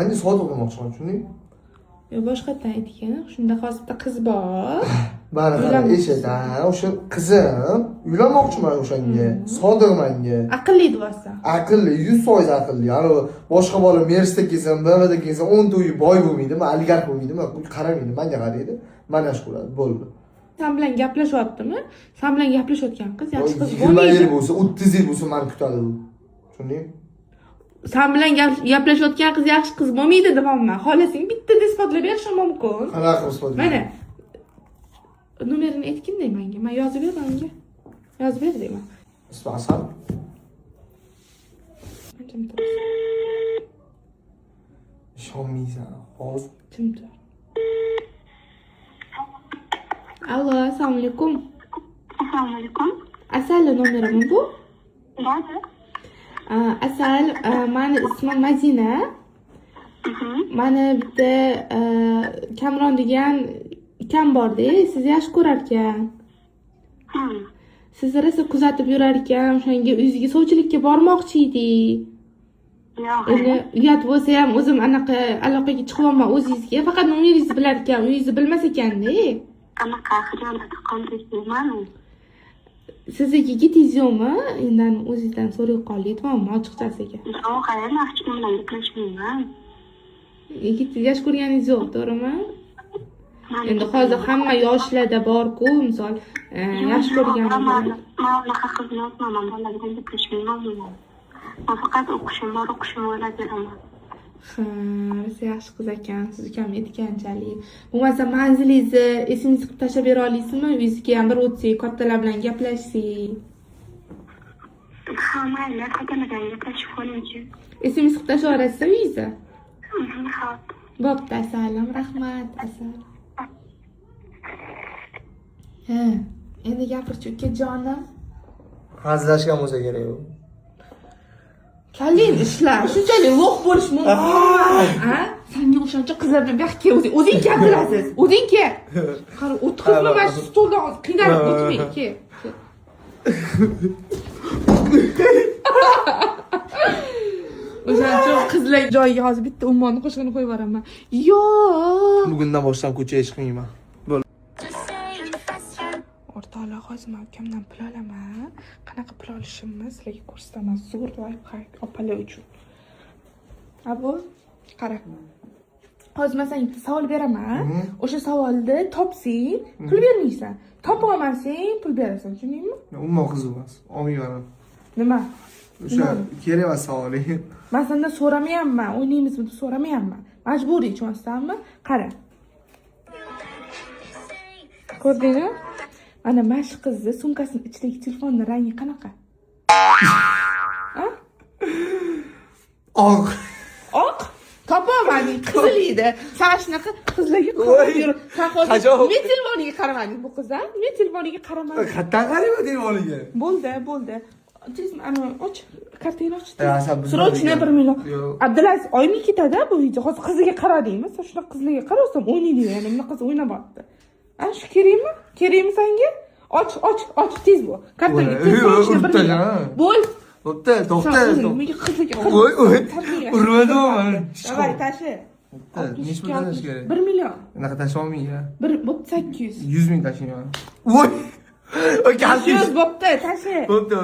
Endi sodiq bo'lmoqchiman, tushundingmi? Yo, boshqatdan aytgan. Shunda hozir bitta qiz bor. Mana qara, eshit, o'sha qizim uylanmoqchiman o'shanga. Sodiq menga. Aqlli deyapsan. Aqlli, 100% aqlli. Ana boshqa bola Mersda kelsa, BMWda kelsa, 10 ta uyi boy bo'lmaydimi, oligarx bo'lmaydimi, qaramaydi, menga qaraydi. Mana shu ko'radi, bo'ldi. Sen bilan gaplashyaptimi? Sen bilan gaplashayotgan qiz yaxshi qiz 20 bo'lmaydi. yil bo'lsa, 30 yil bo'lsa meni kutadi u. Tushundingmi? Sen bilan gaplashayotgan qiz yaxshi qiz bo'lmaydi deyapman. Xolasing bitta isbotlab berishim mumkin. Qanaqa isbot? Mana nomerini aytgin menga. Men yozib ber menga. Yozib ber deyman. Ismi Asal. Ishonmaysan. Hozir Kim tur? Allo, assalomu alaykum. Assalomu alaykum. Asal nomerimi bu? Da. Asal, meni ismim Madina. Meni bitta Kamron degan ukam bor-da, sizni yaxshi ko'rar ekan. Sizni rosa kuzatib yurar ekan, o'shanga uyingizga sovchilikka bormoqchi edik. Yo'q. Endi uyat bo'lsa ham o'zim anaqa aloqaga chiqyapman o'zingizga, faqat nomeringizni bilar ekan, uyingizni bilmas ekanda. Qanaqa xiyonat qilganman? Sizni yigitingiz yo'qmi? Endi o'zingizdan so'ray qoldik, tamommi, ochiqchasiga. Yo'q, hali hech kim bilan gaplashmayman. Yigitingiz yosh ko'rganingiz yo'q, to'g'rimi? Endi hozir hamma yoshlarda bor-ku, misol, yaxshi ko'rgan Men unaqa qizni yo'qman, men bolalar bilan gaplashmayman. Men faqat o'qishim bor, o'qishimni o'ylab yuraman. Rosa yaxshi qiz ekan, siz ukam aytganchalik. Bo'lmasa manzilingizni esingizga qilib tashlab bera olasizmi? Uyingizga ham bir o'tsak, kattalar bilan gaplashsak. Ha, mayli, qatanadan gaplashib qo'yingchi. Esingizga qilib tashlab yuborasiz uyingizni? Xo'p. Bo'pti, asal, rahmat, asal. Endi gapirchi ukajonim. hazillashgan bo'lsa kerak u. Kalin ishlar, shunchalik lo'q bo'lish mumkin. Ha? Senga o'shancha qizlar bilan buyoqqa kel, o'zing gapirasiz. O'zing kel. Qara, o'tqizma mana shu stoldan qiynalib o'tmang, kel. O'shancha qizlar joyiga hozir bitta ummonni qo'shig'ini qo'yib yuboraman. Yo'q. Bugundan boshlab ko'chaga chiqmayman. O'rtoqlar, hozir men ukamdan pul olaman. Qanaqa pul olishimni sizlarga ko'rsataman. Zo'r loyiha opalar uchun. Abo, qara. Hozir men senga bitta savol beraman. O'sha savolni topsang, pul bermaysan. Topa olmasang, pul berasan, tushundingmi? Umuman qiziq emas. Olmayman. Nima? O'sha kerak emas savoling. Men sendan so'ramayapman, o'ynaymizmi deb so'ramayapman. Majburiy tushunsanmi? Qara. Ko'rdingmi? Ana mana shu qizni sumkasining ichidagi telefonning rangi qanaqa? Ha? Oq. Oq? Topaman, qizil edi. Sen shunaqa qizlarga qarab yur. Sen hozir men telefoniga qaramadim bu qizlar. Men telefoniga qaramadim. Qayerdan qarayman telefoniga? Bo'ldi. Ana och, kartani och. Asab biz. Srochna 1 million. Abdulaziz oymi ketadi bu video. Hozir qiziga qaradingmi? Sen shunaqa qizlarga qarasam o'ynaydi, ya'ni bunaqa qiz o'ynamoqda. Ana shu kerakmi? Kerakmi senga? Och, tez bo'l. Kartanga srochna 1 million. Bo'l. To'xta. Menga qiziga Voy, urmadim. Davay, tashi. Necha pul tashlash kerak? 1 million. Unaqa tashlaolmayman. 800. 100 ming tashlayman. Voy. O'ka, 800 bo'pti, tashi. Bo'pti.